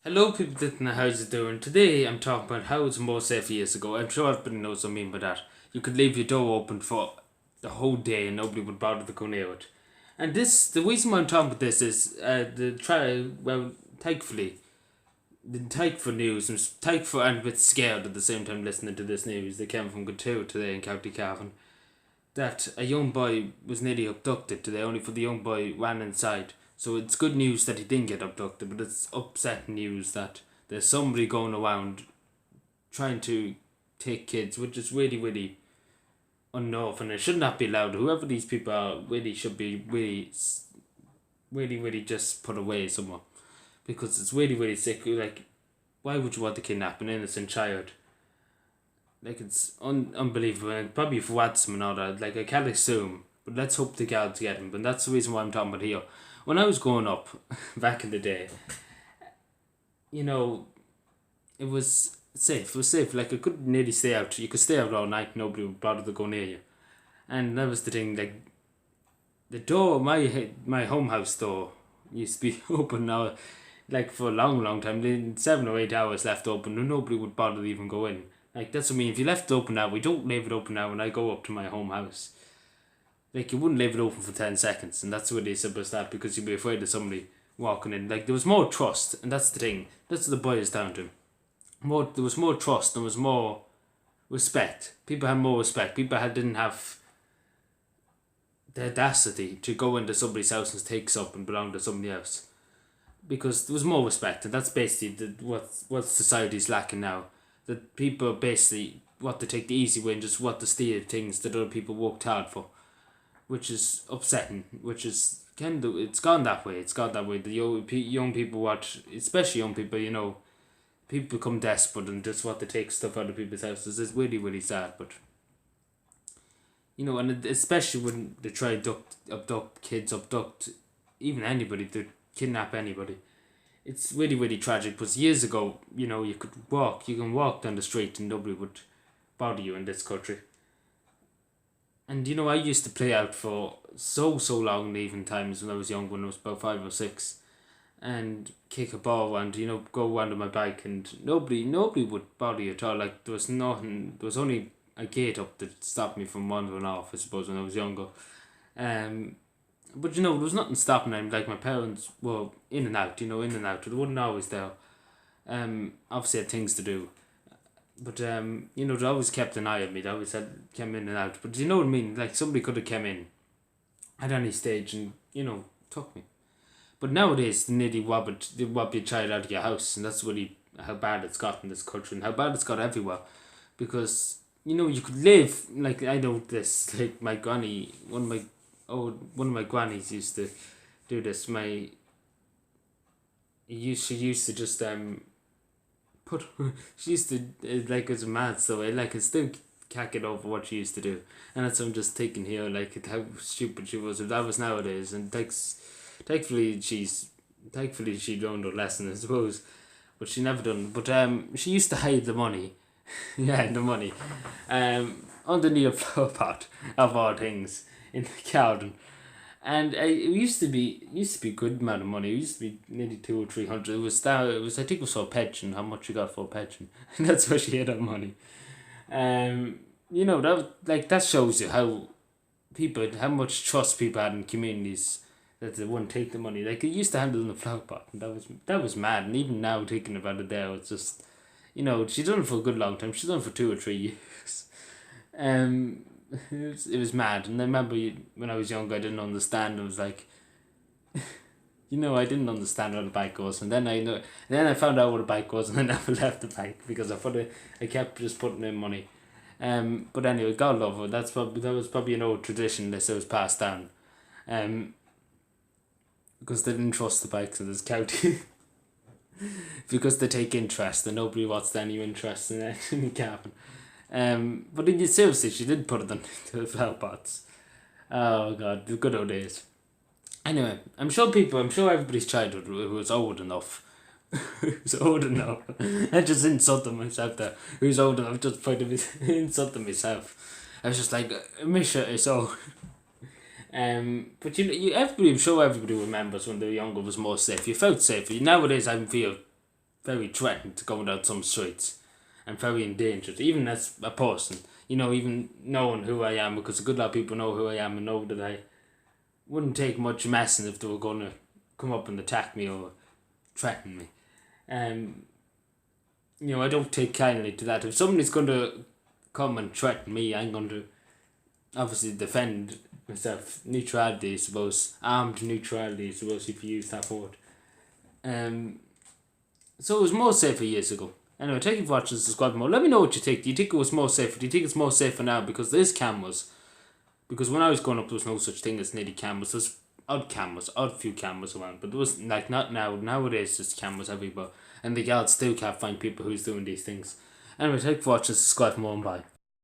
Hello people that know how's it doing. Today I'm talking about how it's more safe years ago. I'm sure everybody knows what I mean by that. You could leave your door open for the whole day and nobody would bother to go near it. And the reason why I'm talking about this is thankfully, the thankful news, I'm a bit scared at the same time listening to this news that came from Gatow today in County Cavan, that a young boy was nearly abducted today, only for the young boy ran inside. So it's good news that he didn't get abducted, but it's upsetting news that there's somebody going around trying to take kids, which is really, really unlawful, and it should not be allowed. Whoever these people are really should be really just put away somewhere, because it's really, really sick. Like, why would you want to kidnap an innocent child? Like, it's unbelievable, and probably for ransom and all that. Like, I can't assume, but let's hope the guards get him. But that's the reason why I'm talking about here. When I was growing up, back in the day, you know, it was safe. It was safe. Like, I could nearly stay out. You could stay out all night. Nobody would bother to go near you. And that was the thing. Like, the door, my home house door, used to be open now, like for a long, long time. Then 7 or 8 hours left open, and nobody would bother to even go in. Like, that's what I mean. If you left it open now, we don't leave it open now. When I go up to my home house, like, you wouldn't leave it open for 10 seconds, and that's what they said was that, because you'd be afraid of somebody walking in. Like, there was more trust, and that's the thing. That's what the boys down to. There was more trust. There was more respect. People had more respect. Didn't have the audacity to go into somebody's house and take something belonging to somebody else, because there was more respect, and that's basically what society's lacking now. That people basically want to take the easy way and just want to steal things that other people worked hard for, which is upsetting. Which is it's gone that way. It's gone that way. The young people watch, especially young people. People become desperate and just want to take stuff out of people's houses. It's really, really sad. But and especially when they try to abduct kids, abduct even anybody, to kidnap anybody. It's really, really tragic. Because years ago, you can walk down the street and nobody would bother you in this country. And I used to play out for so long in the evening times when I was young, when I was about 5 or 6, and kick a ball and go around on my bike, and nobody would bother you at all. Like, there was nothing. There was only a gate up that stopped me from wandering off, I suppose, when I was younger. But there was nothing stopping them. Like, my parents were in and out. In and out. They weren't always there. Obviously had things to do. But they always kept an eye on me. They always came in and out. But you know what I mean? Like, somebody could have come in at any stage and took me. But nowadays, they rob your child out of your house, and that's really how bad it's got in this country, and how bad it's got everywhere. Because you could live, like, I know this, like, my granny, one of my grannies used to do this. She used to just put she used to, like, it's mad. So I still can't get over what she used to do, and that's what I'm just thinking here, like, how stupid she was. If that was nowadays, and thankfully she learned her lesson, I suppose, but she never done. But she used to hide the money, yeah, the money, underneath a flower pot, of all things, in the garden. And it used to be a good amount of money. It used to be nearly 200 or 300. I think it was for a pension. How much you got for a pension? And that's where she had her money. That shows you how much trust people had in communities, that they wouldn't take the money. Like, it used to handle in the flower pot, and that was mad. And even now, thinking about it, there, it's just, she done it for a good long time. She done it for 2 or 3 years. It was mad. And I remember when I was younger, I didn't understand. I was like, I didn't understand how the bike goes. And then I found out what a bike was, and I never left the bike, because I kept just putting in money. But anyway, God love her. That was probably an old tradition that was passed down. Because they didn't trust the bikes in this county. Because they take interest, and nobody wants any interest in it in the cabin. But seriously, she did put it on the flower pots. Oh God, the good old days. Anyway, I'm sure everybody's childhood who was old enough, who's old enough, I just insulted myself there, who's old enough, just insulting myself. I was just like, Misha is old. But everybody, I'm sure everybody remembers when they were younger was more safe. You felt safer. Nowadays, I feel very threatened going down some streets and very endangered, even as a person. Even knowing who I am, because a good lot of people know who I am and know that I wouldn't take much messing if they were going to come up and attack me or threaten me. I don't take kindly to that. If somebody's going to come and threaten me, I'm going to obviously defend myself. Neutrality, I suppose. Armed neutrality, I suppose, if you use that word. So it was more safer years ago. Anyway, thank you for watching the Squad Mode. Let me know what you think. Do you think it was more safer? Do you think it's more safer now because there's cameras? Because when I was growing up, there was no such thing as nearly cameras. There's odd few cameras around, but there was not now. Nowadays, there's cameras everywhere, and the guards still can't find people who's doing these things. Anyway, thank you for watching the Squad Mode. Bye.